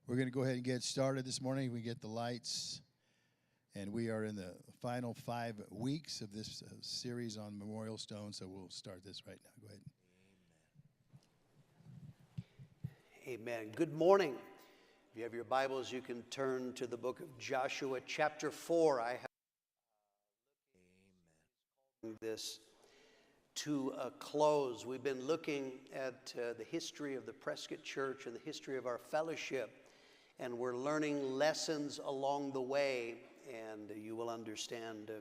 We're going to go ahead and get started this morning. We get the lights, and we are in the final 5 weeks of this series on Memorial Stone, so we'll start this right now. Go ahead. Amen. Good morning. If you have your Bibles, you can turn to the book of Joshua, chapter 4. I have this to a close. We've been looking at the history of the Prescott Church and the history of our fellowship, and we're learning lessons along the way, and you will understand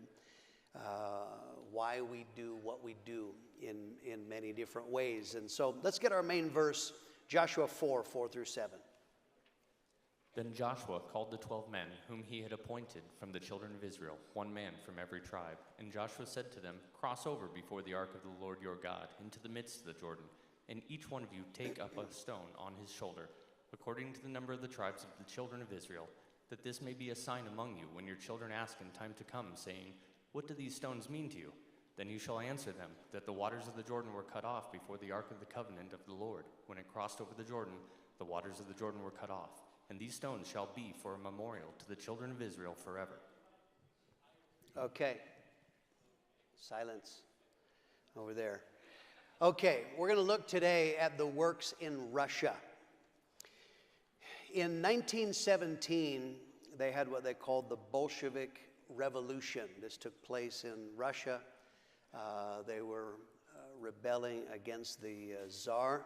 why we do what we do in many different ways. And so let's get our main verse, Joshua 4, 4 through 7. Then Joshua called the 12 men whom he had appointed from the children of Israel, one man from every tribe. And Joshua said to them, "Cross over before the ark of the Lord your God into the midst of the Jordan, and each one of you take up a stone on his shoulder, according to the number of the tribes of the children of Israel, that this may be a sign among you when your children ask in time to come, saying, 'What do these stones mean to you?' Then you shall answer them, that the waters of the Jordan were cut off before the ark of the covenant of the Lord. When it crossed over the Jordan, the waters of the Jordan were cut off. And these stones shall be for a memorial to the children of Israel forever." Okay. Silence over there. Okay, we're going to look today at the works in Russia. In 1917, they had what they called the Bolshevik Revolution. This took place in Russia. They were rebelling against the Tsar.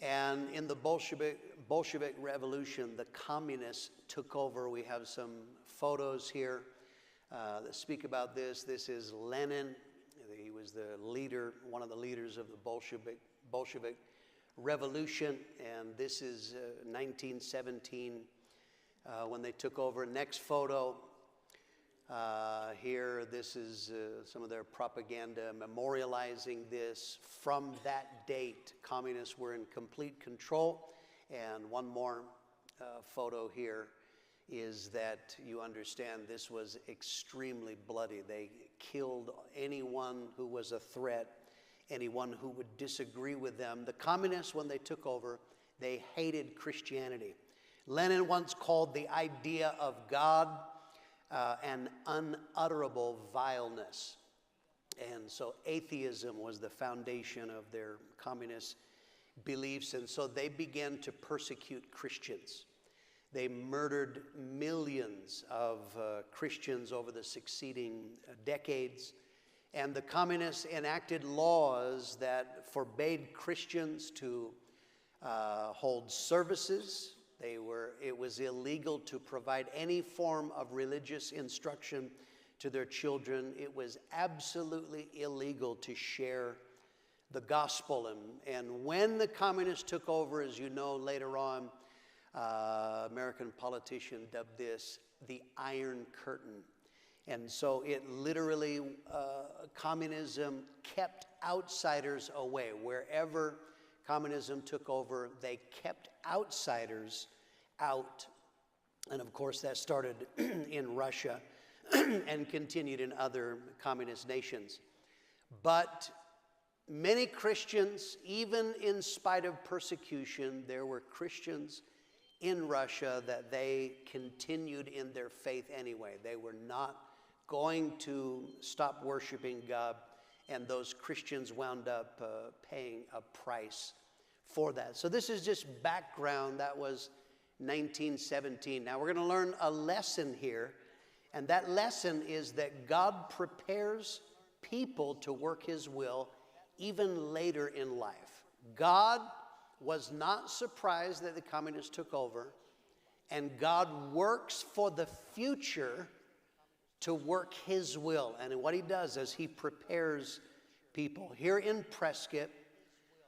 And in the Bolshevik Revolution, the communists took over. We have some photos here that speak about this. This is Lenin. He was the leader, one of the leaders of the Bolshevik Revolution. And this is 1917 when they took over. Next photo here, this is some of their propaganda memorializing this. From that date, communists were in complete control. And one more photo here is that you understand this was extremely bloody. They killed anyone who was a threat, anyone who would disagree with them. The communists, when they took over, they hated Christianity. Lenin once called the idea of God an unutterable vileness. And so atheism was the foundation of their communist beliefs, and so they began to persecute Christians. They murdered millions of Christians over the succeeding decades, and the communists enacted laws that forbade Christians to hold services. It was illegal to provide any form of religious instruction to their children. It was absolutely illegal to share the gospel. And when the communists took over, as you know, later on, American politician dubbed this the Iron Curtain. And so it literally, communism kept outsiders away. Wherever communism took over, they kept outsiders out. And of course, that started in Russia and continued in other communist nations. But many Christians, even in spite of persecution, there were Christians in Russia that they continued in their faith anyway. They were not going to stop worshiping God, and those Christians wound up paying a price for that. So this is just background. That was 1917. Now we're going to learn a lesson here, and that lesson is that God prepares people to work His will even later in life. God was not surprised that the communists took over, and God works for the future to work His will. And what He does is He prepares people. Here in Prescott,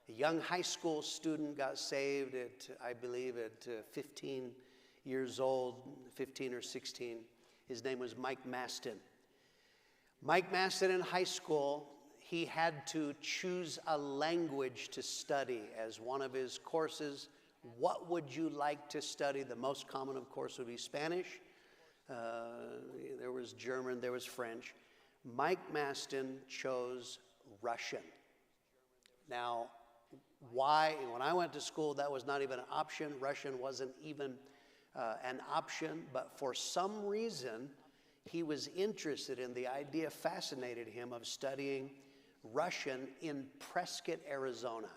a young high school student got saved at, I believe, at 15 years old, 15 or 16. His name was Mike Maston. Mike Maston in high school, he had to choose a language to study as one of his courses. What would you like to study? The most common, of course, would be Spanish. There was German, there was French. Mike Maston chose Russian. Now, Why? When I went to school, that was not even an option. Russian wasn't even an option. But for some reason, he was interested in the idea, fascinated him, of studying Russian in Prescott, Arizona.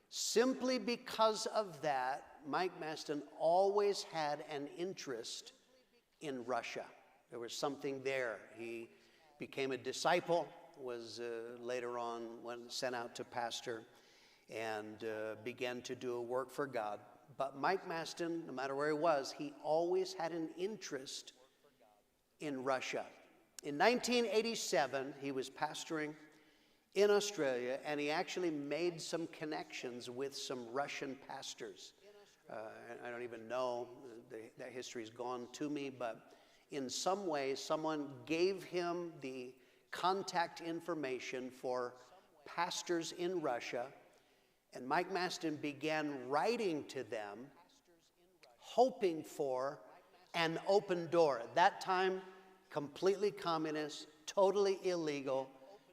Simply because of that, Mike Maston always had an interest in Russia. There was something there. He became a disciple, was later on sent out to pastor, and began to do a work for God. But Mike Maston, no matter where he was, he always had an interest in Russia. In 1987, he was pastoring in Australia, and he actually made some connections with some Russian pastors. I don't even know, that history's gone to me, but in some way, someone gave him the contact information for pastors in Russia, and Mike Maston began writing to them, hoping for an open door. At that time, completely communist, totally illegal,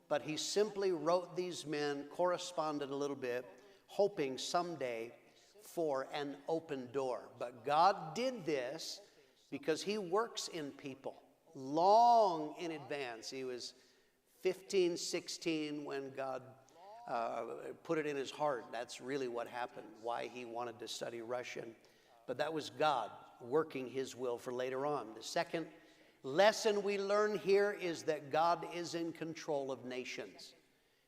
but he simply wrote these men, corresponded a little bit, hoping someday for an open door. But God did this because he works in people long in advance. He was 15, 16 when God put it in his heart. That's really what happened, why he wanted to study Russian. But that was God working his will for later on. The second lesson we learn here is that God is in control of nations.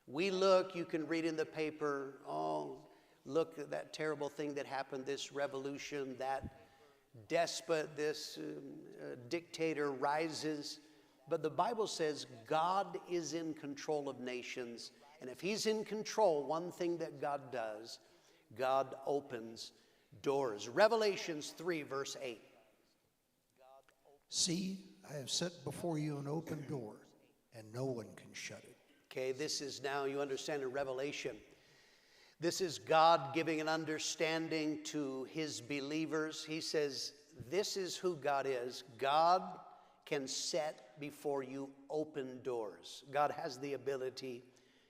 We look, you can read in the paper, oh, look at that terrible thing that happened, this revolution, that despot, this dictator rises. But the Bible says God is in control of nations. And if he's in control, one thing that God does, God opens doors. Revelations 3, verse 8. See, I have set before you an open door, and no one can shut it. Okay, this is now, you understand in Revelation, this is God giving an understanding to his believers. He says, this is who God is. God can set before you open doors. God has the ability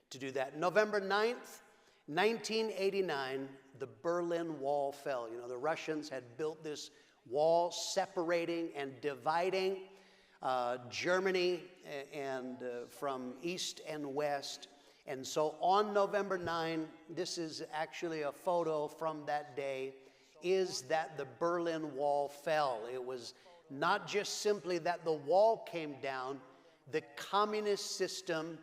to do that. November 9th, 1989, the Berlin Wall fell. You know, the Russians had built this wall separating and dividing Germany and from east and west. And so on November 9, this is actually a photo from that day, is that the Berlin Wall fell. It was not just simply that the wall came down, the communist system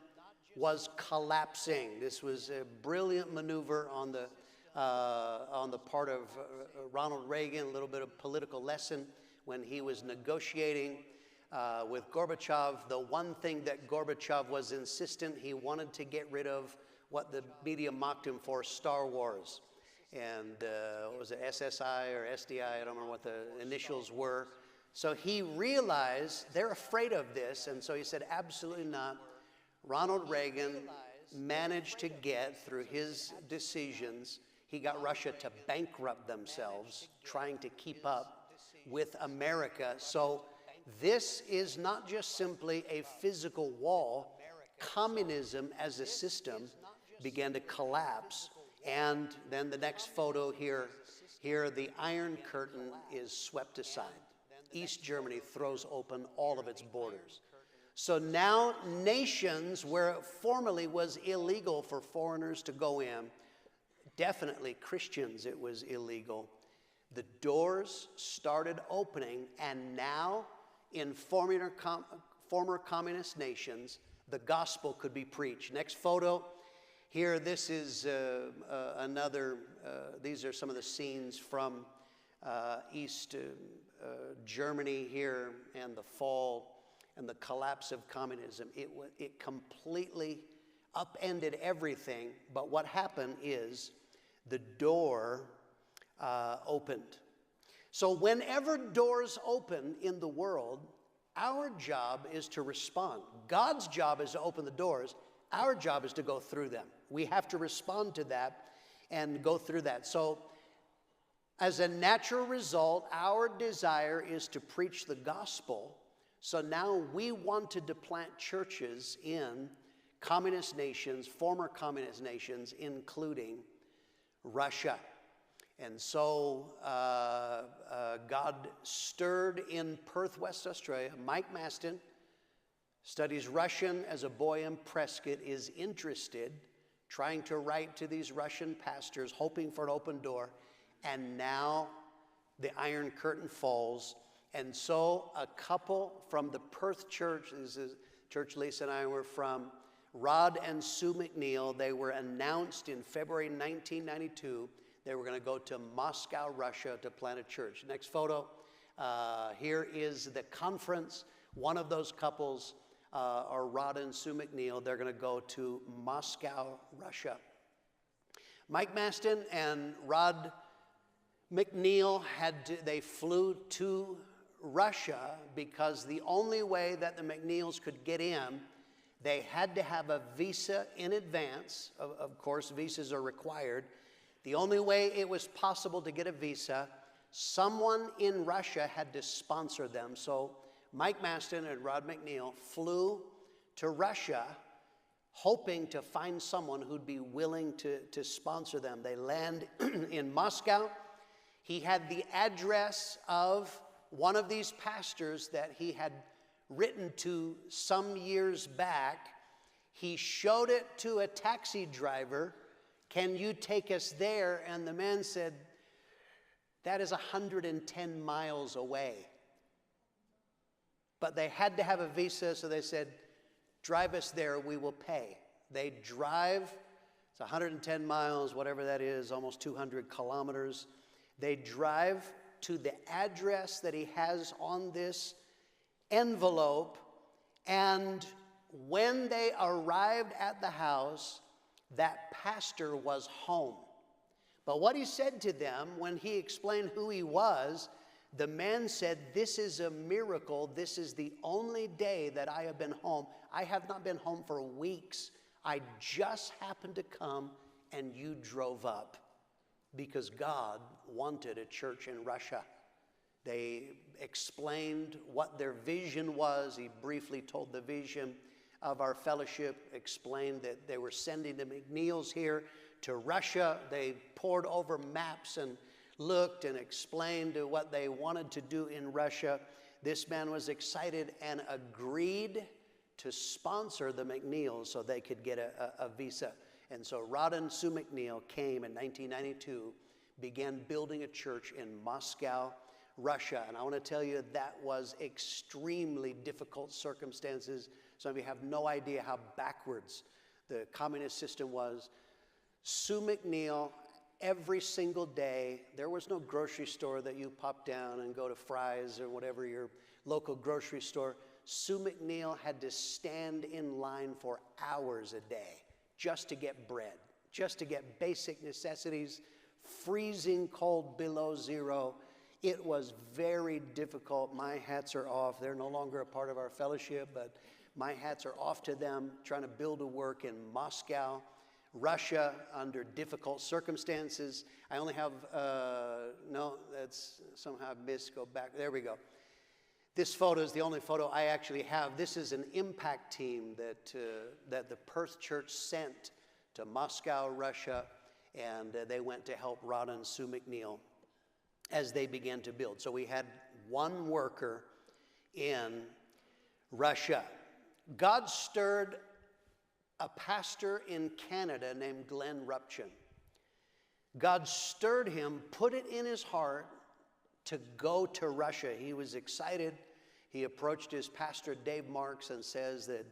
was collapsing. This was a brilliant maneuver on the part of Ronald Reagan, a little bit of political lesson when he was negotiating with Gorbachev. The one thing that Gorbachev was insistent, he wanted to get rid of what the media mocked him for, Star Wars. And what was it, SSI or SDI? I don't remember what the initials were. So he realized they're afraid of this, and so he said, absolutely not. Ronald Reagan managed to get, through his decisions, he got Russia to bankrupt themselves, trying to keep up with America. So this is not just simply a physical wall. Communism as a system began to collapse. And then the next photo here, the Iron Curtain is swept aside. East Germany throws open all of its borders. So now nations where it formerly was illegal for foreigners to go in, definitely Christians it was illegal, the doors started opening, and now in former communist nations, the gospel could be preached. Next photo. Here, this is these are some of the scenes from East Germany here, and the fall and the collapse of communism. It completely upended everything, but what happened is the door opened. So whenever doors open in the world, our job is to respond. God's job is to open the doors. Our job is to go through them. We have to respond to that and go through that. So as a natural result, our desire is to preach the gospel. So now we wanted to plant churches in communist nations, former communist nations, including Russia. And so God stirred in Perth, West Australia. Mike Maston studies Russian as a boy in Prescott, is interested, trying to write to these Russian pastors, hoping for an open door. And now the Iron Curtain falls. And so a couple from the Perth church, this is church Lisa and I were from, Rod and Sue McNeil, they were announced in February 1992. They were going to go to Moscow, Russia to plant a church. Next photo. Here is the conference. One of those couples are Rod and Sue McNeil. They're going to go to Moscow, Russia. Mike Maston and Rod McNeil they flew to Russia because the only way that the McNeils could get in, they had to have a visa in advance. Of course, visas are required. The only way it was possible to get a visa, someone in Russia had to sponsor them. So Mike Maston and Rod McNeil flew to Russia hoping to find someone who'd be willing to sponsor them. They land in Moscow. He had the address of one of these pastors that he had written to some years back. He showed it to a taxi driver. Can you take us there? And the man said, that is 110 miles away. But they had to have a visa, so they said, drive us there, we will pay. They drive, it's 110 miles, whatever that is, almost 200 kilometers. They drive to the address that he has on this envelope, and when they arrived at the house, that pastor was home. But what he said to them when he explained who he was, the man said, this is a miracle. This is the only day that I have been home. I have not been home for weeks. I just happened to come and you drove up because God wanted a church in Russia. They explained what their vision was. He briefly told the vision of our fellowship, explained that they were sending the McNeils here to Russia. They pored over maps and looked and explained what they wanted to do in Russia. This man was excited and agreed to sponsor the McNeils so they could get a visa. And so Rod and Sue McNeil came in 1992, began building a church in Moscow, Russia. And I want to tell you that was extremely difficult circumstances. Some of you have no idea how backwards the communist system was. Sue McNeil, every single day, there was no grocery store that you pop down and go to Fry's or whatever your local grocery store. Sue McNeil had to stand in line for hours a day just to get bread, just to get basic necessities, freezing cold below zero. It was very difficult. My hats are off. They're no longer a part of our fellowship, but my hats are off to them, trying to build a work in Moscow, Russia, under difficult circumstances. I only have, no, that's somehow I missed, go back. There we go. This photo is the only photo I actually have. This is an impact team that the Perth church sent to Moscow, Russia, and they went to help Rod and Sue McNeil as they began to build. So we had one worker in Russia. God stirred a pastor in Canada named Glenn Rupchin. God stirred him, put it in his heart to go to Russia. He was excited. He approached his pastor, Dave Marks, and says that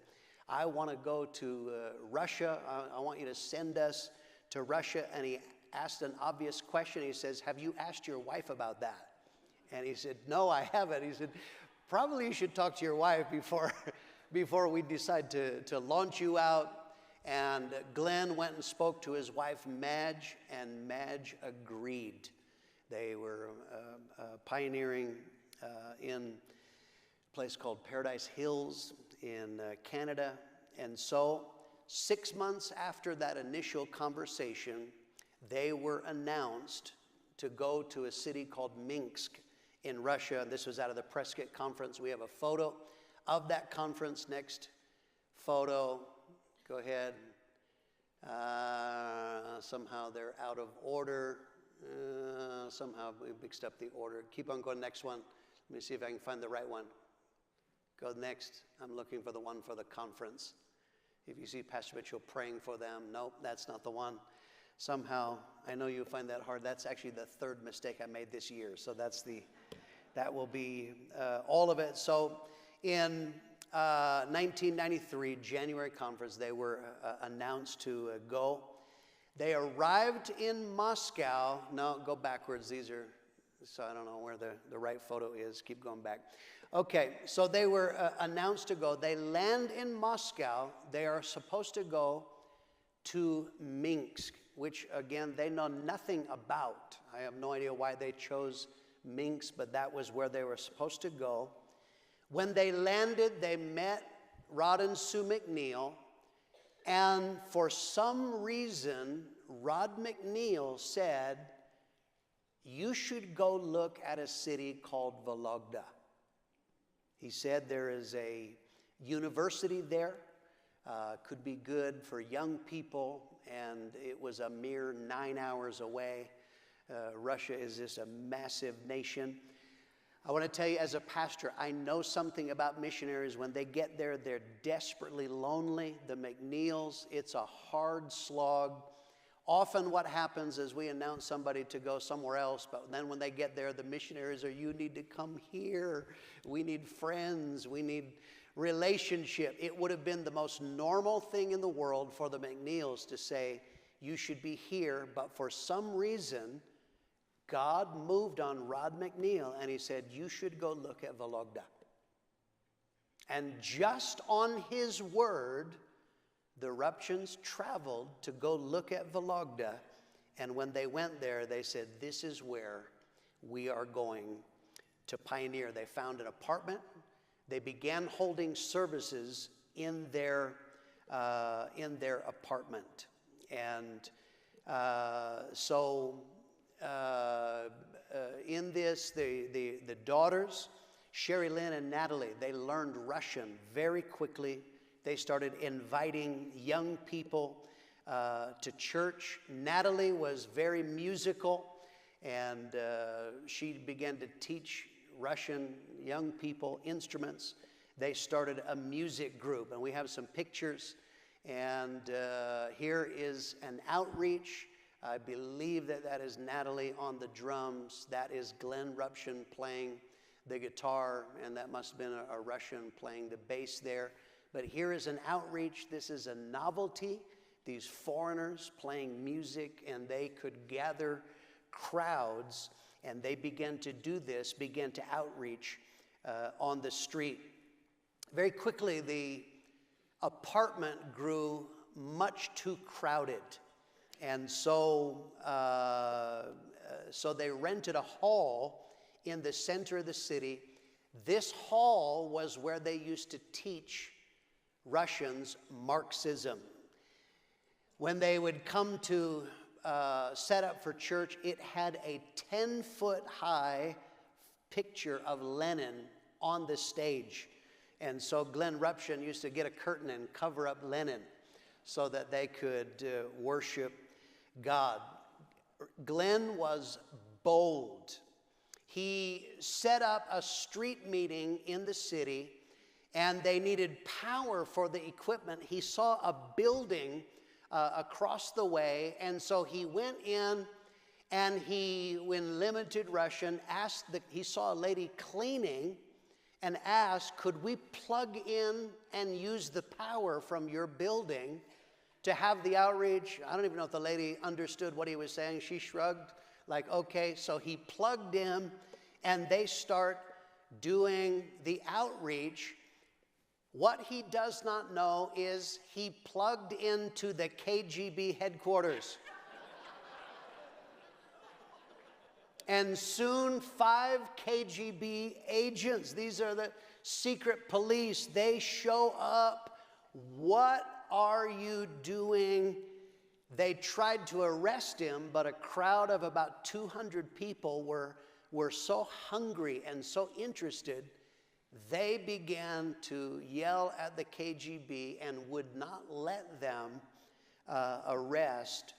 I want to go to Russia. I want you to send us to Russia. And he asked an obvious question. He says, have you asked your wife about that? And he said, no, I haven't. He said, probably you should talk to your wife before we decide to launch you out. And Glenn went and spoke to his wife, Madge, and Madge agreed. They were pioneering in a place called Paradise Hills in Canada. And so 6 months after that initial conversation, they were announced to go to a city called Minsk in Russia. This was out of the Prescott conference. We have a photo of that conference. Next photo. Go ahead. Somehow they're out of order. Somehow we mixed up the order. Keep on going, next one. Let me see if I can find the right one. Go next. I'm looking for the one for the conference. If you see Pastor Mitchell praying for them, nope, that's not the one. Somehow, I know you'll find that hard. That's actually the third mistake I made this year. So that will be all of it. So in 1993 January conference, they were announced to go. They arrived in Moscow. No, go backwards. These are, so I don't know where the right photo is. Keep going back. Okay, so they were announced to go. They land in Moscow. They are supposed to go to Minsk, which again, they know nothing about. I have no idea why they chose Minsk, but that was where they were supposed to go. When they landed, they met Rod and Sue McNeil, and for some reason, Rod McNeil said, you should go look at a city called Vologda. He said there is a university there, could be good for young people, and it was a mere 9 hours away. Russia is just a massive nation. I want to tell you, as a pastor, I know something about missionaries. When they get there, they're desperately lonely. The McNeils, it's a hard slog. Often what happens is we announce somebody to go somewhere else, but then when they get there, the missionaries are, you need to come here. We need friends. We need relationship. It would have been the most normal thing in the world for the McNeils to say, you should be here, but for some reason, God moved on Rod McNeil, and he said, you should go look at Vologda. And just on his word, the Rupchans traveled to go look at Vologda, and when they went there, they said, this is where we are going to pioneer. They found an apartment. They began holding services in their apartment. And in this, the daughters, Sherry Lynn and Natalie, they learned Russian very quickly. They started inviting young people to church. Natalie was very musical, and she began to teach Russian young people instruments. They started a music group, and we have some pictures. And here is an outreach. I believe that is Natalie on the drums. That is Glenn Ruption playing the guitar, and that must have been a Russian playing the bass there. But here is an outreach. This is a novelty. These foreigners playing music, and they could gather crowds, and they began to do this, began to outreach on the street. Very quickly, the apartment grew much too crowded. And so they rented a hall in the center of the city. This hall was where they used to teach Russians Marxism. When they would come to set up for church, it had a 10-foot high picture of Lenin on the stage. And so Glenn Ruption used to get a curtain and cover up Lenin so that they could worship God. Glenn was bold. He set up a street meeting in the city, and they needed power for the equipment. He saw a building across the way, and so he went in, and he, in limited Russian, he saw a lady cleaning and asked, could we plug in and use the power from your building to have the outreach? I don't even know if the lady understood what he was saying. She shrugged, like, okay. So he plugged in, and they start doing the outreach. What he does not know is he plugged into the KGB headquarters. And soon 5 KGB agents, these are the secret police, they show up. What are you doing? They tried to arrest him, but a crowd of about 200 people were so hungry and so interested they began to yell at the KGB and would not let them arrest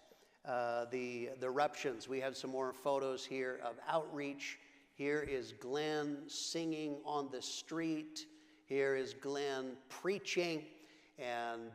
the Ruptions. We have some more photos here of outreach. Here is Glenn singing on the street. Here is Glenn preaching, and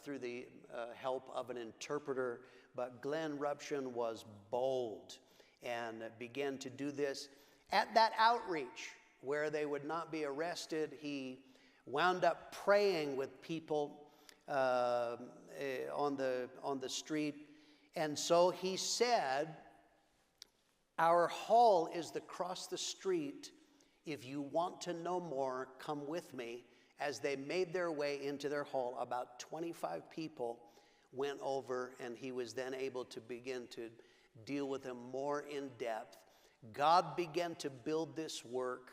through the help of an interpreter. But Glenn Ruption was bold and began to do this. At that outreach, where they would not be arrested, he wound up praying with people on the street. And so he said, "Our hall is across the street. If you want to know more, come with me." As they made their way into their hall, about 25 people went over, and he was then able to begin to deal with them more in depth. God began to build this work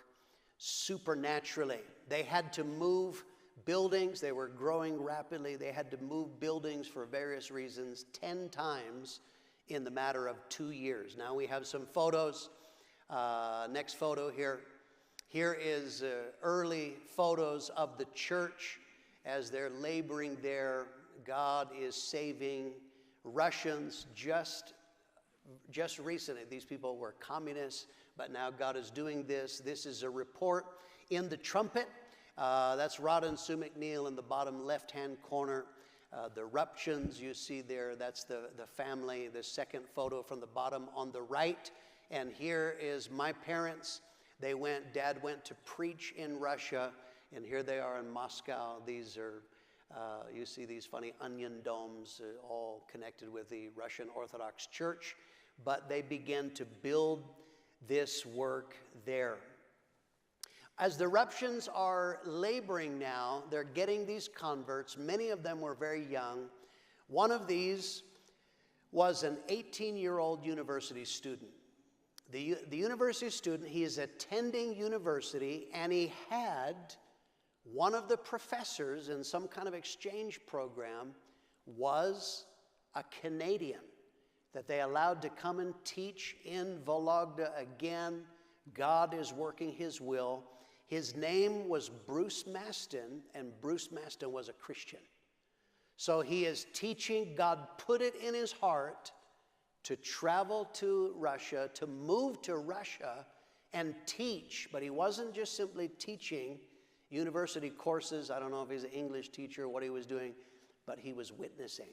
supernaturally. They had to move buildings. They were growing rapidly. They had to move buildings for various reasons 10 times in the matter of 2 years. Now we have some photos. Next photo here. Here is early photos of the church as they're laboring there. God is saving Russians just recently. These people were communists, but now God is doing this. This is a report in the trumpet. That's Rod and Sue McNeil in the bottom left-hand corner. The Ruptions you see there, that's the family. The second photo from the bottom on the right. And here is my parents. Dad went to preach in Russia, and here they are in Moscow. These are, you see these funny onion domes, all connected with the Russian Orthodox Church. But they began to build this work there. As the Ruptions are laboring now, they're getting these converts. Many of them were very young. One of these was an 18-year-old university student. The university student, he is attending university, and he had one of the professors in some kind of exchange program was a Canadian that they allowed to come and teach in Vologda again. God is working his will. His name was Bruce Maston, and Bruce Maston was a Christian. So he is teaching. God put it in his heart to travel to Russia, to move to Russia and teach. But he wasn't just simply teaching university courses. I don't know if he's an English teacher or what he was doing, but he was witnessing.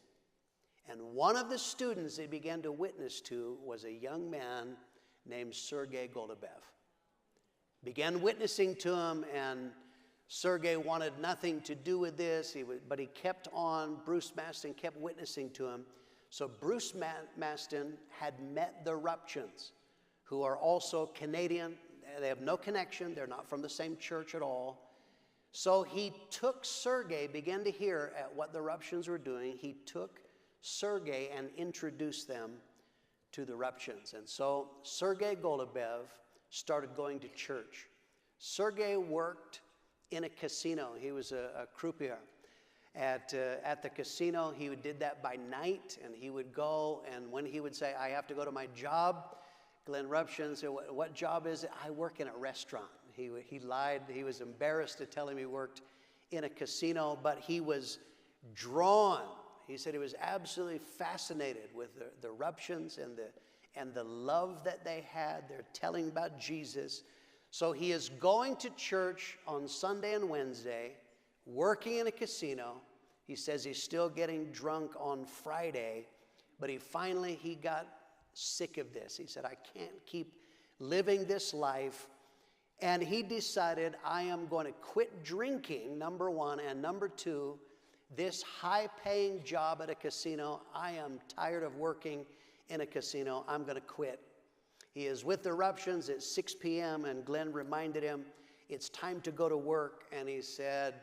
And one of the students he began to witness to was a young man named Sergei Golubev. Began witnessing to him, and Sergei wanted nothing to do with this, but he kept on. Bruce Maston kept witnessing to him. So Bruce Maston had met the Ruptions, who are also Canadian. They have no connection. They're not from the same church at all. So he took Sergei, began to hear at what the Ruptions were doing. He took Sergei and introduced them to the Ruptions. And so Sergei Golubev started going to church. Sergei worked in a casino. He was a croupier. At the casino, he did that by night, and he would go, and when he would say, "I have to go to my job," Glenn Ruption said, "What job is it?" "I work in a restaurant." He lied. He was embarrassed to tell him he worked in a casino, but he was drawn. He said he was absolutely fascinated with the Ruptions and the love that they had. They're telling about Jesus. So he is going to church on Sunday and Wednesday, working in a casino. He says he's still getting drunk on Friday, but he got sick of this. He said, "I can't keep living this life." And he decided, I am going to quit drinking, number one, and number two, this high-paying job at a casino. I am tired of working in a casino. I'm going to quit. He is with the Ruptions at 6 p.m., and Glenn reminded him, it's time to go to work. And he said,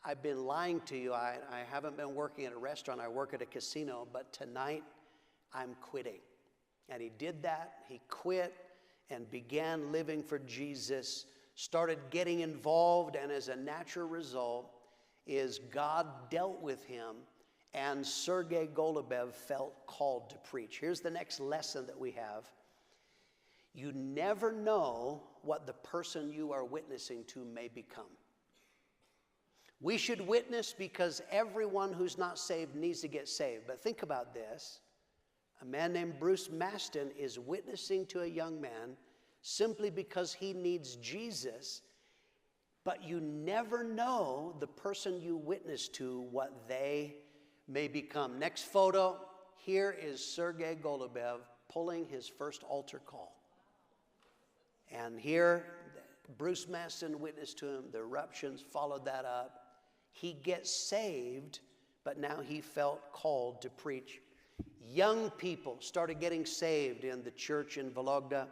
"I've been lying to you. I haven't been working at a restaurant. I work at a casino, but tonight I'm quitting." And he did that. He quit and began living for Jesus, started getting involved, and as a natural result is God dealt with him, and Sergei Golubev felt called to preach. Here's the next lesson that we have. You never know what the person you are witnessing to may become. We should witness because everyone who's not saved needs to get saved. But think about this. A man named Bruce Maston is witnessing to a young man simply because he needs Jesus. But you never know the person you witness to, what they may become. Next photo. Here is Sergei Golubev pulling his first altar call. And here, Bruce Maston witnessed to him. The eruptions followed that up. He gets saved, but now he felt called to preach. Young people started getting saved in the church in Vologda,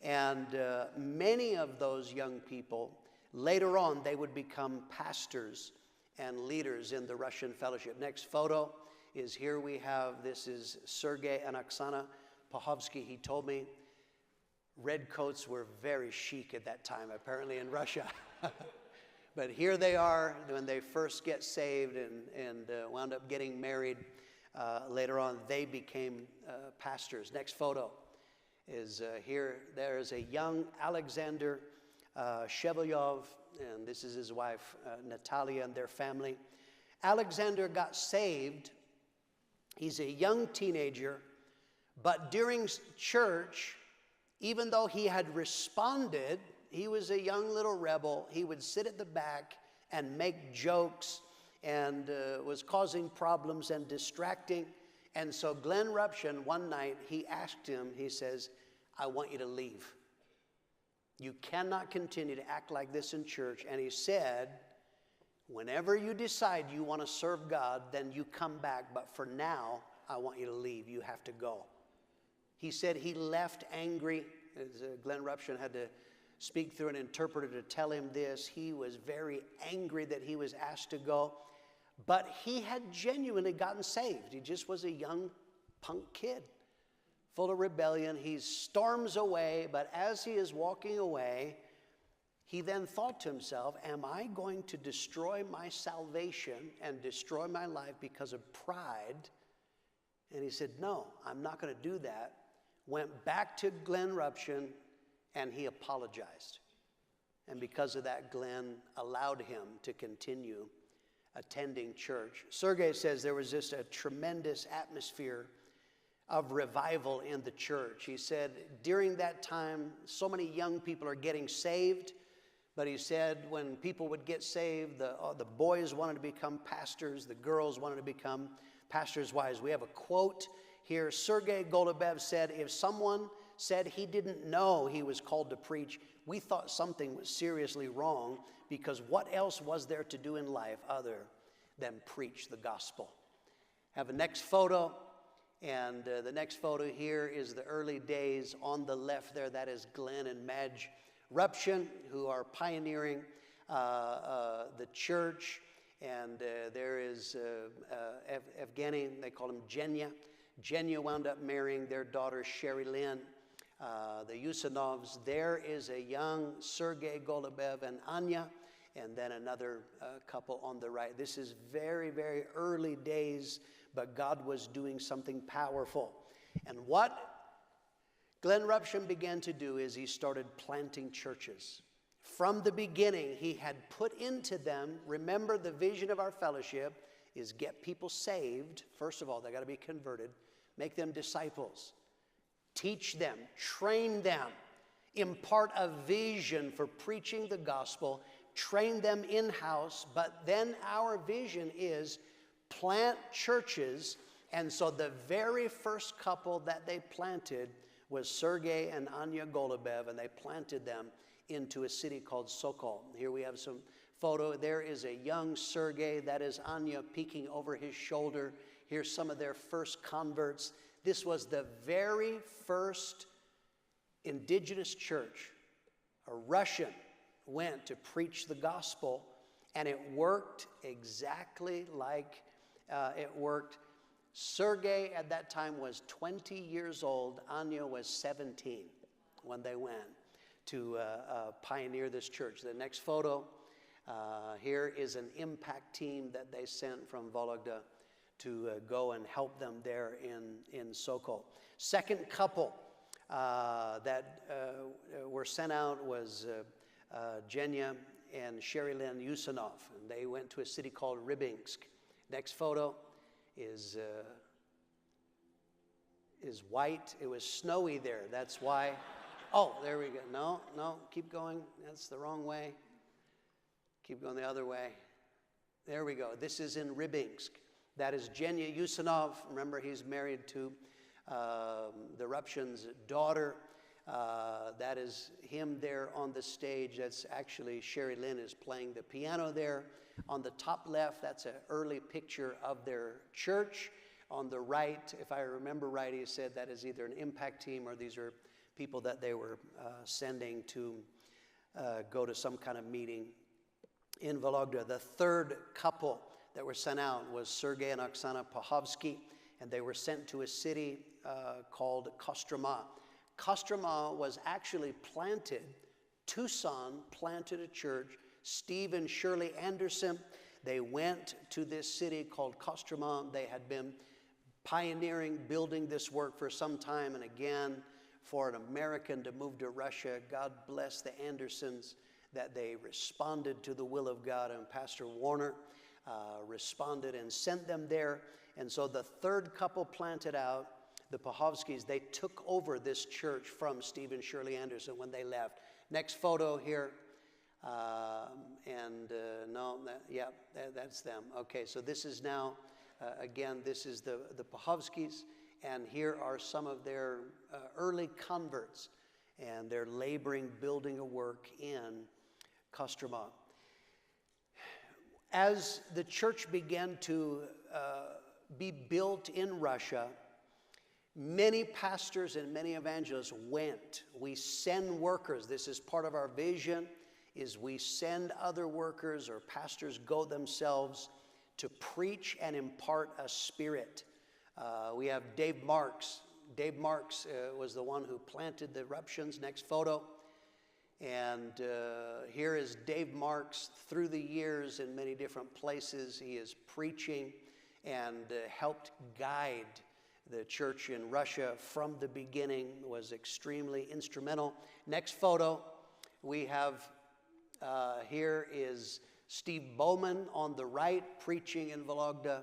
and many of those young people, later on, they would become pastors and leaders in the Russian fellowship. Next photo is here we have, this is Sergei and Oksana Pahovsky. He told me red coats were very chic at that time, apparently in Russia. But here they are when they first get saved and wound up getting married. Later on, they became pastors. Next photo is here. There is a young Alexander Shevelyov, and this is his wife, Natalia, and their family. Alexander got saved. He's a young teenager, but during church, even though he had responded, he was a young little rebel. He would sit at the back and make jokes and was causing problems and distracting. And so Glenn Ruption, one night, he asked him, he says, I want you to leave. You cannot continue to act like this in church. And he said, whenever you decide you want to serve God, then you come back. But for now, I want you to leave. You have to go. He said he left angry. Glenn Ruption had to speak through an interpreter to tell him this. He was very angry that he was asked to go. But he had genuinely gotten saved. He just was a young punk kid, full of rebellion. He storms away, but as he is walking away, he then thought to himself, am I going to destroy my salvation and destroy my life because of pride? And he said, no, I'm not going to do that. Went back to Glenn Ruption, and he apologized. And because of that, Glenn allowed him to continue attending church. Sergei says there was just a tremendous atmosphere of revival in the church. He said during that time, so many young people are getting saved, but he said when people would get saved, the boys wanted to become pastors, the girls wanted to become pastors' wives. We have a quote here. Sergei Golubev said, if someone said he didn't know he was called to preach, we thought something was seriously wrong, because what else was there to do in life other than preach the gospel? Have a next photo, and the next photo here is the early days. On the left there, that is Glenn and Madge Ruption, who are pioneering the church, and there is Evgeny, they call him Genya. Genya wound up marrying their daughter Sherry Lynn. The Yusanovs. There is a young Sergei Golubev and Anya, and then another couple on the right. This is very, very early days, but God was doing something powerful. And what Glenn Ruption began to do is he started planting churches. From the beginning, he had put into them, remember the vision of our fellowship is get people saved. First of all, they got to be converted. Make them disciples. Teach them, train them, impart a vision for preaching the gospel, train them in-house, but then our vision is plant churches. And so the very first couple that they planted was Sergei and Anya Golubev, and they planted them into a city called Sokol. Here we have some photo. There is a young Sergei, that is Anya peeking over his shoulder. Here's some of their first converts. This was the very first indigenous church. A Russian went to preach the gospel, and it worked exactly like it worked. Sergei at that time was 20 years old. Anya was 17 when they went to pioneer this church. The next photo, here is an impact team that they sent from Vologda to go and help them there in Sokol. Second couple that were sent out was Jenya and Sherry Lynn Yusinov, and they went to a city called Rybinsk. Next photo is white. It was snowy there. That's why. Oh, there we go. No, no, keep going. That's the wrong way. Keep going the other way. There we go. This is in Rybinsk. That is Jenya Yusinov. Remember, he's married to the Ruption's daughter. That is him there on the stage. That's actually Sherry Lynn is playing the piano there. On the top left, that's an early picture of their church. On the right, if I remember right, he said that is either an impact team or these are people that they were sending to go to some kind of meeting in Vologda. The third couple that were sent out was Sergei and Oksana Pahovsky, and they were sent to a city called Kostroma. Kostroma was actually planted. Tucson planted a church. Steve and Shirley Anderson, they went to this city called Kostroma. They had been pioneering, building this work for some time, and again, for an American to move to Russia, God bless the Andersons that they responded to the will of God, and Pastor Warner responded and sent them there. And so the third couple planted out, the Pahovskys, they took over this church from Steve and Shirley Anderson when they left. Next photo here. That's them. Okay, so this is now, again, this is the Pahovskys, and here are some of their early converts, and they're laboring, building a work in Kostroma. As the church began to be built in Russia, many pastors and many evangelists went. We send workers. This is part of our vision, is we send other workers or pastors go themselves to preach and impart a spirit. We have Dave Marks. Dave Marks was the one who planted the Ruptions. Next photo. And here is Dave Marks. Through the years in many different places, he is preaching and helped guide the church in Russia from the beginning, was extremely instrumental. Next photo, we have, here is Steve Bowman on the right, preaching in Vologda,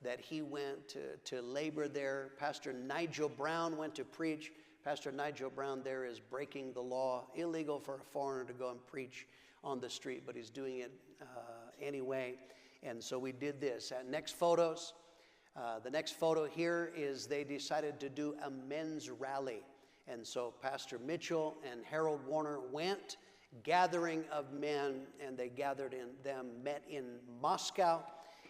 that he went to labor there. Pastor Nigel Brown went to preach. Pastor Nigel Brown there is breaking the law. Illegal for a foreigner to go and preach on the street, but he's doing it anyway. And so we did this. Next photos. The next photo here is they decided to do a men's rally. And so Pastor Mitchell and Harold Warner went, gathering of men, and they gathered in them, met in Moscow,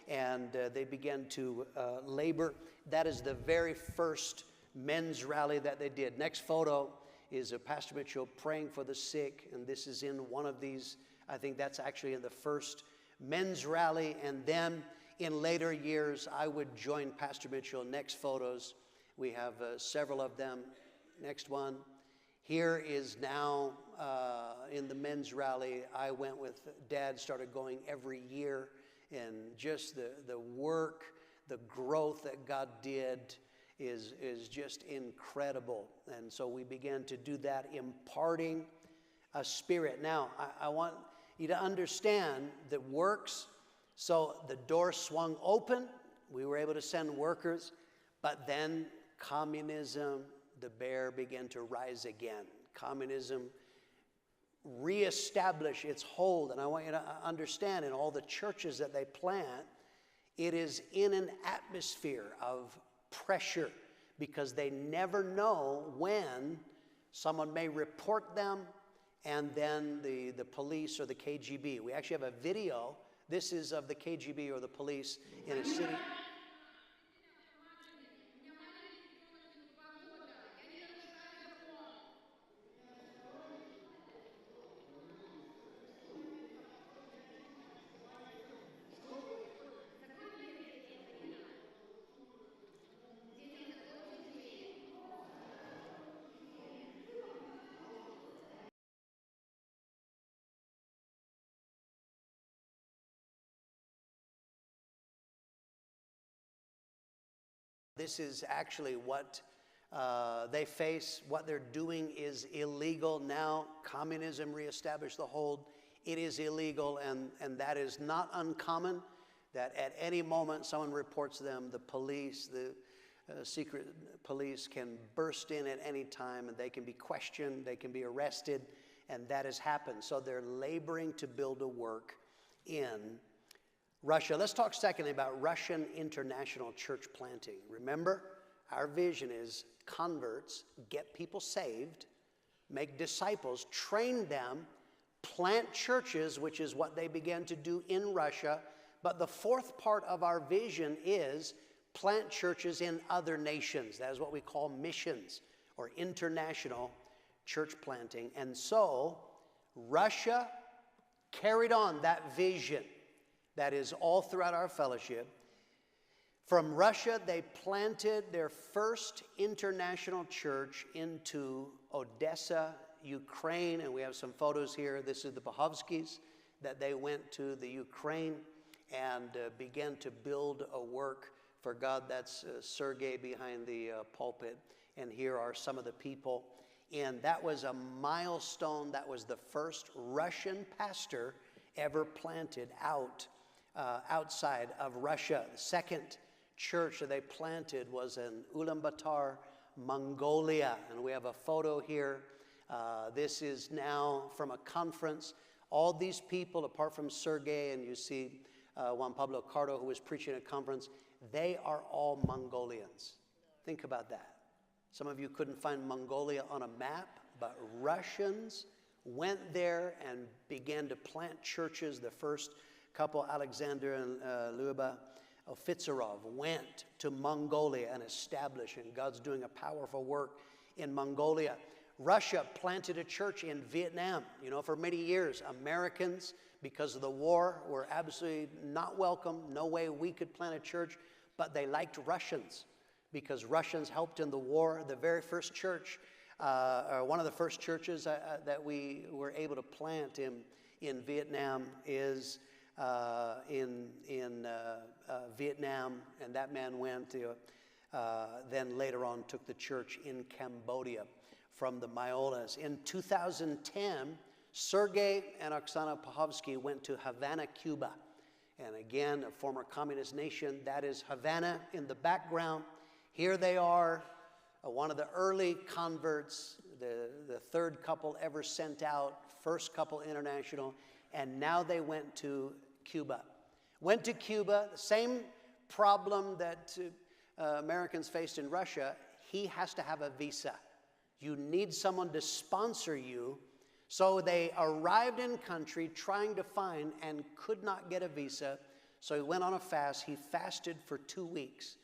and they began to labor. That is the very first men's rally that they did. Next photo is Pastor Mitchell praying for the sick, and this is in one of these, I think that's actually in the first men's rally, and then in later years, I would join Pastor Mitchell. Next photos, we have several of them. Next one. Here is now in the men's rally. I went with Dad, started going every year, and just the work, the growth that God did is just incredible. And so we began to do that, imparting a spirit. Now, I want you to understand that works. So the door swung open. We were able to send workers. But then communism, the bear began to rise again. Communism reestablished its hold. And I want you to understand, in all the churches that they plant, it is in an atmosphere of pressure, because they never know when someone may report them, and then the police or the KGB. We actually have a video. This is of the KGB or the police in a city. This is actually what They face what they're doing is illegal. Now communism reestablished the hold. It is illegal, and that is not uncommon, that at any moment someone reports them, the police, the secret police can burst in at any time, and they can be questioned, they can be arrested, and that has happened. So they're laboring to build a work in Russia. Let's talk secondly about Russian international church planting. Remember, our vision is converts, get people saved, make disciples, train them, plant churches, which is what they began to do in Russia. But the fourth part of our vision is plant churches in other nations. That is what we call missions or international church planting. And so Russia carried on that vision that is all throughout our fellowship. From Russia, they planted their first international church into Odessa, Ukraine, and we have some photos here. This is the Pahovskys, that they went to the Ukraine and began to build a work for God. That's Sergei behind the pulpit, and here are some of the people. And that was a milestone. That was the first Russian pastor ever planted outside of Russia. The second church that they planted was in Ulaanbaatar, Mongolia, and we have a photo here. This is now from a conference. All these people, apart from Sergei, and you see Juan Pablo Cardo, who was preaching at a conference, they are all Mongolians. Think about that. Some of you couldn't find Mongolia on a map, but Russians went there and began to plant churches. The first couple, Alexander and Lyuba Ofitsarov, went to Mongolia and established, and God's doing a powerful work in Mongolia. Russia planted a church in Vietnam. You know, for many years, Americans, because of the war, were absolutely not welcome. No way we could plant a church, but they liked Russians because Russians helped in the war. The very first church, or one of the first churches that we were able to plant in Vietnam is in Vietnam, and that man went to, then later on took the church in Cambodia from the Myolas. In 2010, Sergei and Oksana Pahovsky went to Havana, Cuba. And again, a former communist nation. That is Havana in the background. Here they are, one of the early converts, the third couple ever sent out, first couple international, and now they went to Cuba. Went to Cuba, the same problem that Americans faced in Russia. He has to have a visa. You need someone to sponsor you. So they arrived in country trying to find and could not get a visa. So he went on a fast. He fasted for 2 weeks.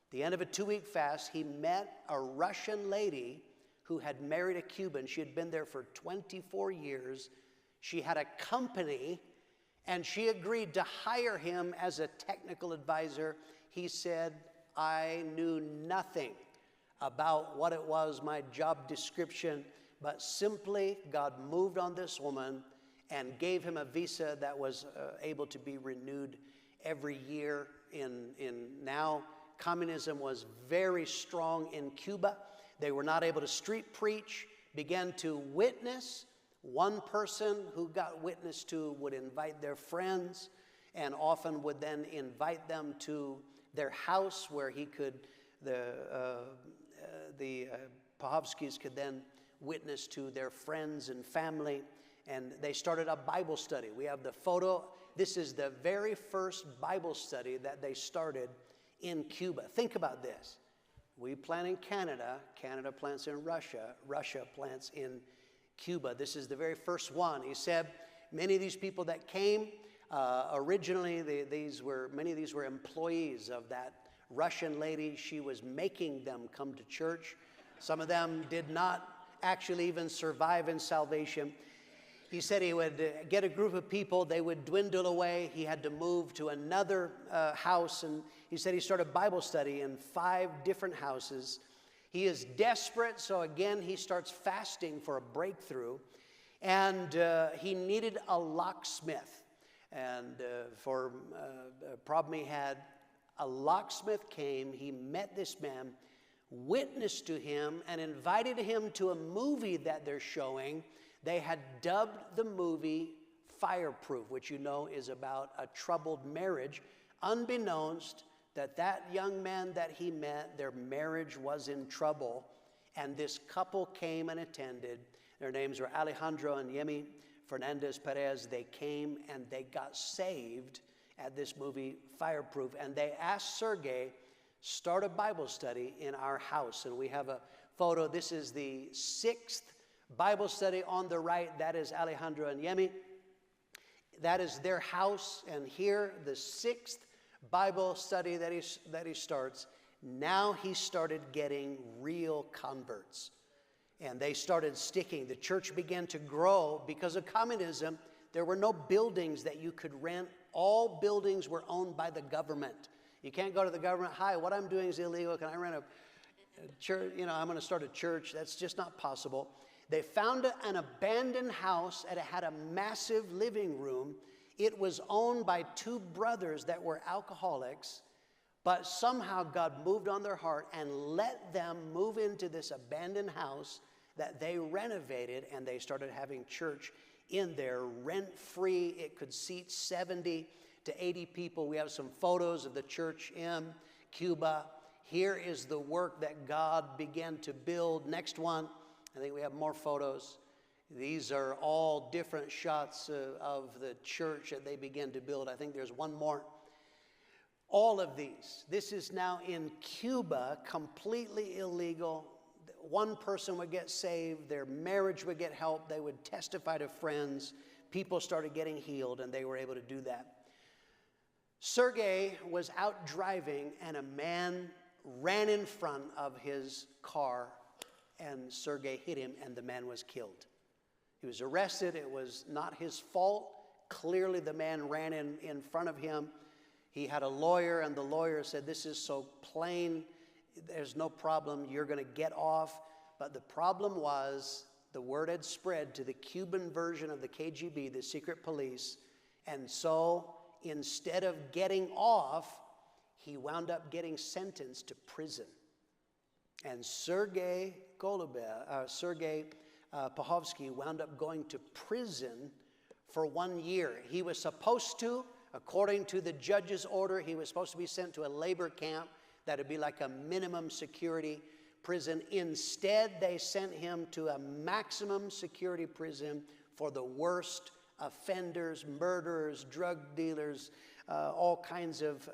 At the end of a 2-week fast, he met a Russian lady who had married a Cuban. She had been there for 24 years. She had a company, and she agreed to hire him as a technical advisor. He said, I knew nothing about what it was, my job description, but simply God moved on this woman and gave him a visa that was able to be renewed every year. Now, communism was very strong in Cuba. They were not able to street preach, began to witness. One person who got witnessed to would invite their friends and often would then invite them to their house where he could, the Pahovskys could then witness to their friends and family, and they started a Bible study. We have the photo. This is the very first Bible study that they started in Cuba. Think about this. We plant in Canada, Canada plants in Russia, Russia plants in Cuba. This is the very first one. He said many of these people that came, originally many of these were employees of that Russian lady. She was making them come to church. Some of them did not actually even survive in salvation. He said he would get a group of people, they would dwindle away. He had to move to another house, and he said he started Bible study in 5 different houses. He is desperate, so again, he starts fasting for a breakthrough, and he needed a locksmith. And for a problem he had, a locksmith came. He met this man witnessed to him and invited him to a movie that they're showing. They had dubbed the movie Fireproof, which you know is about a troubled marriage, unbeknownst that that young man that he met, their marriage was in trouble, and this couple came and attended. Their names were Alejandro and Yemi Fernandez Perez. They came and they got saved at this movie Fireproof, and they asked Sergey, start a Bible study in our house. And we have a photo. This is the 6th Bible study on the right. That is Alejandro and Yemi. That is their house, and here, the 6th Bible study that he starts. Now he started getting real converts, and they started sticking. The church began to grow. Because of communism, there were no buildings that you could rent. All buildings were owned by the government. You can't go to the government, hi, what I'm doing is illegal, can I rent a church? You know, I'm going to start a church. That's just not possible. They found an abandoned house, and it had a massive living room. It was owned by 2 brothers that were alcoholics, but somehow God moved on their heart and let them move into this abandoned house that they renovated, and they started having church in there, rent-free. It could seat 70 to 80 people. We have some photos of the church in Cuba. Here is the work that God began to build. Next one, I think we have more photos. These are all different shots of the church that they began to build. I think there's one more. All of these. This is now in Cuba, completely illegal. One person would get saved, their marriage would get help, they would testify to friends, people started getting healed, and they were able to do that. Sergey was out driving, and a man ran in front of his car, and Sergey hit him, and the man was killed. He was arrested. It was not his fault. Clearly, the man ran in front of him. He had a lawyer, and the lawyer said, this is so plain, there's no problem, you're going to get off. But the problem was, the word had spread to the Cuban version of the KGB, the secret police, and so instead of getting off, he wound up getting sentenced to prison. And Sergey Pahovsky wound up going to prison for 1 year. He was supposed to, according to the judge's order, he was supposed to be sent to a labor camp that would be like a minimum security prison. Instead, they sent him to a maximum security prison for the worst offenders, murderers, drug dealers, all kinds of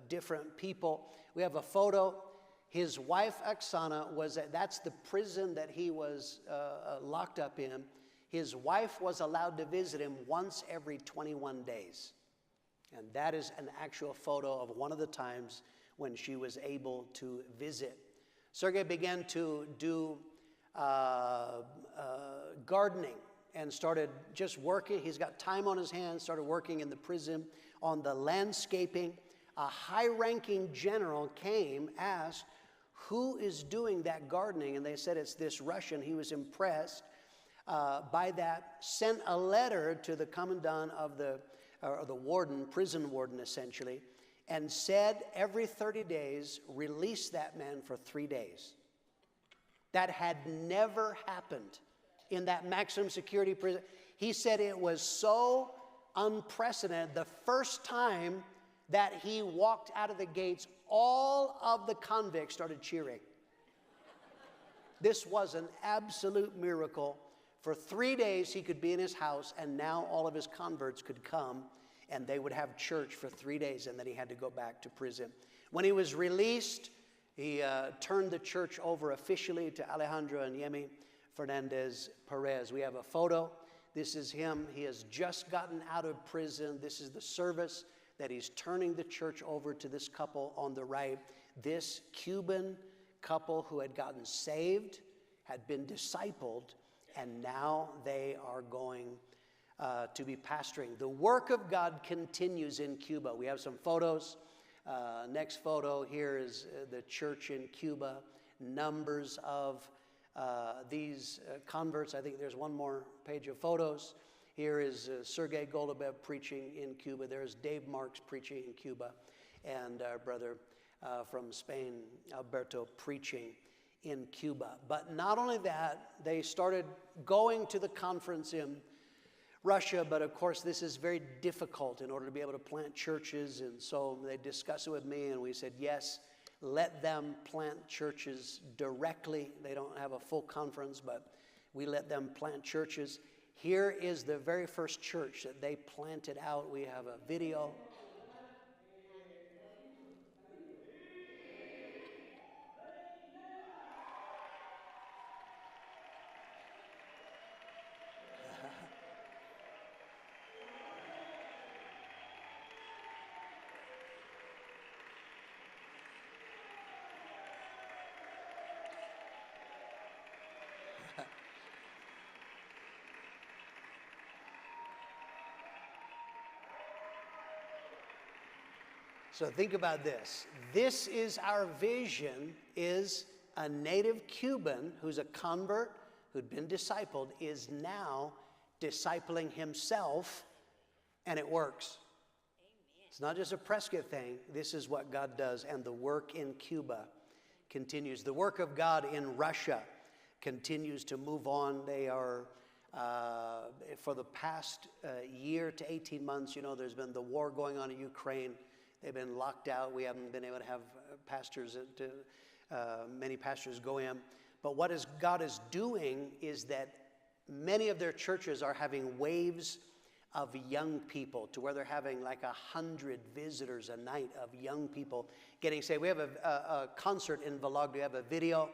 different people. We have a photo. His wife, Oksana, that's the prison that he was locked up in. His wife was allowed to visit him once every 21 days. And that is an actual photo of one of the times when she was able to visit. Sergey began to do gardening and started just working. He's got time on his hands, started working in the prison on the landscaping. A high-ranking general came, asked, who is doing that gardening? And they said, it's this Russian. He was impressed by that, sent a letter to the commandant of the warden, prison warden essentially, and said every 30 days, release that man for 3 days. That had never happened in that maximum security prison. He said it was so unprecedented. The first time that he walked out of the gates, all of the convicts started cheering. This was an absolute miracle. For 3 days, he could be in his house, and now all of his converts could come, and they would have church for 3 days, and then he had to go back to prison. When he was released, he turned the church over officially to Alejandro and Yemi Fernandez Perez. We have a photo. This is him. He has just gotten out of prison. This is the service that he's turning the church over to this couple on the right. This Cuban couple who had gotten saved, had been discipled, and now they are going to be pastoring. The work of God continues in Cuba. We have some photos. Next photo here is the church in Cuba. Numbers of these converts. I think there's one more page of photos. Here is Sergey Golubev preaching in Cuba. There's Dave Marks preaching in Cuba. And our brother from Spain, Alberto, preaching in Cuba. But not only that, they started going to the conference in Russia, but of course this is very difficult in order to be able to plant churches, and so they discussed it with me, and we said, yes, let them plant churches directly. They don't have a full conference, but we let them plant churches. Here is the very first church that they planted out. We have a video. So think about this. This is our vision, is a native Cuban who's a convert, who'd been discipled, is now discipling himself, and it works. It's not just a Prescott thing. This is what God does, and the work in Cuba continues. The work of God in Russia continues to move on. They are, for the past year to 18 months, you know, there's been the war going on in Ukraine. They've been locked out. We haven't been able to have many pastors go in. But what God is doing is that many of their churches are having waves of young people, to where they're having like 100 visitors a night of young people getting saved. We have a concert in Vlog. We have a video.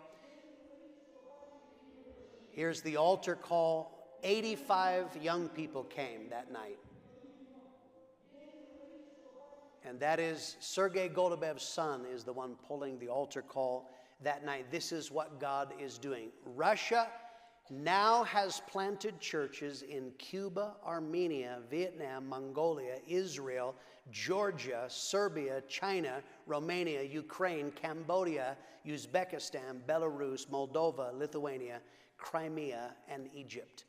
Here's the altar call. 85 young people came that night. And that is Sergei Golubev's son is the one pulling the altar call that night. This is what God is doing. Russia now has planted churches in Cuba, Armenia, Vietnam, Mongolia, Israel, Georgia, Serbia, China, Romania, Ukraine, Cambodia, Uzbekistan, Belarus, Moldova, Lithuania, Crimea, and Egypt.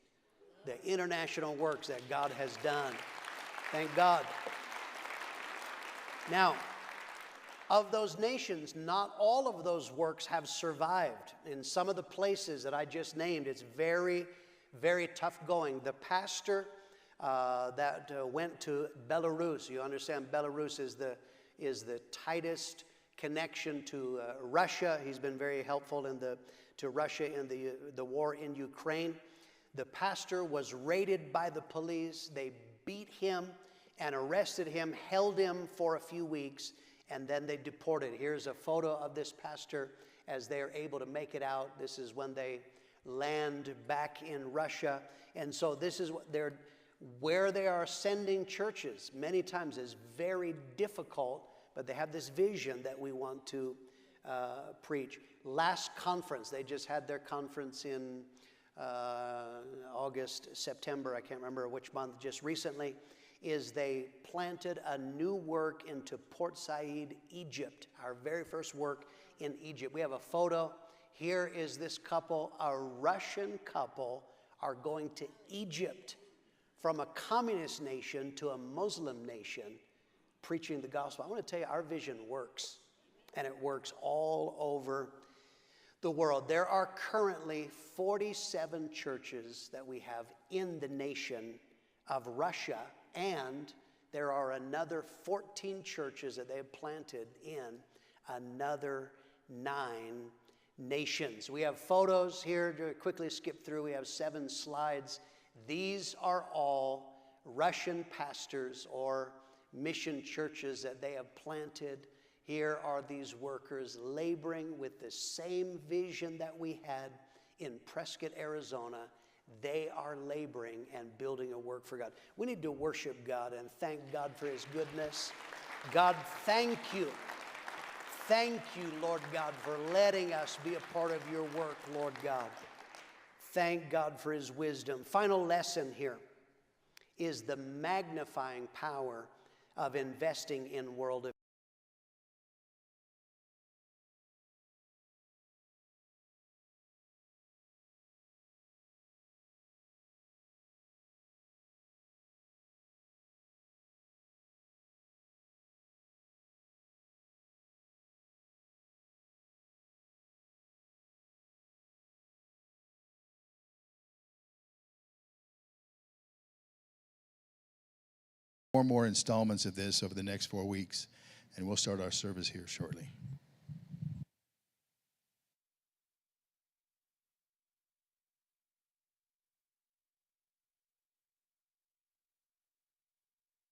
The international works that God has done. Thank God. Now, of those nations, not all of those works have survived. In some of the places that I just named, it's very, very tough going. The pastor that went to Belarus, you understand Belarus is the tightest connection to Russia. He's been very helpful to Russia in the war in Ukraine. The pastor was raided by the police. They beat him and arrested him, held him for a few weeks, and then they deported. Here's a photo of this pastor as they are able to make it out. This is when they land back in Russia. And so this is where they are sending churches. Many times is very difficult, but they have this vision that we want to preach. Last conference, they just had their conference in August, September, I can't remember which month, just recently, is they planted a new work into Port Said, Egypt, our very first work in Egypt. We have a photo. Here is this couple, a Russian couple, are going to Egypt from a communist nation to a Muslim nation, preaching the gospel. I want to tell you, our vision works, and it works all over the world. There are currently 47 churches that we have in the nation of Russia, and there are another 14 churches that they have planted in another 9 nations. We have photos here to quickly skip through. We have 7 slides. These are all Russian pastors or mission churches that they have planted. Here are these workers laboring with the same vision that we had in Prescott, Arizona. They are laboring and building a work for God. We need to worship God and thank God for His goodness. God, thank you. Thank you, Lord God, for letting us be a part of your work, Lord God. Thank God for His wisdom. Final lesson here is the magnifying power of investing in world 4 more installments of this over the next 4 weeks, and we'll start our service here shortly.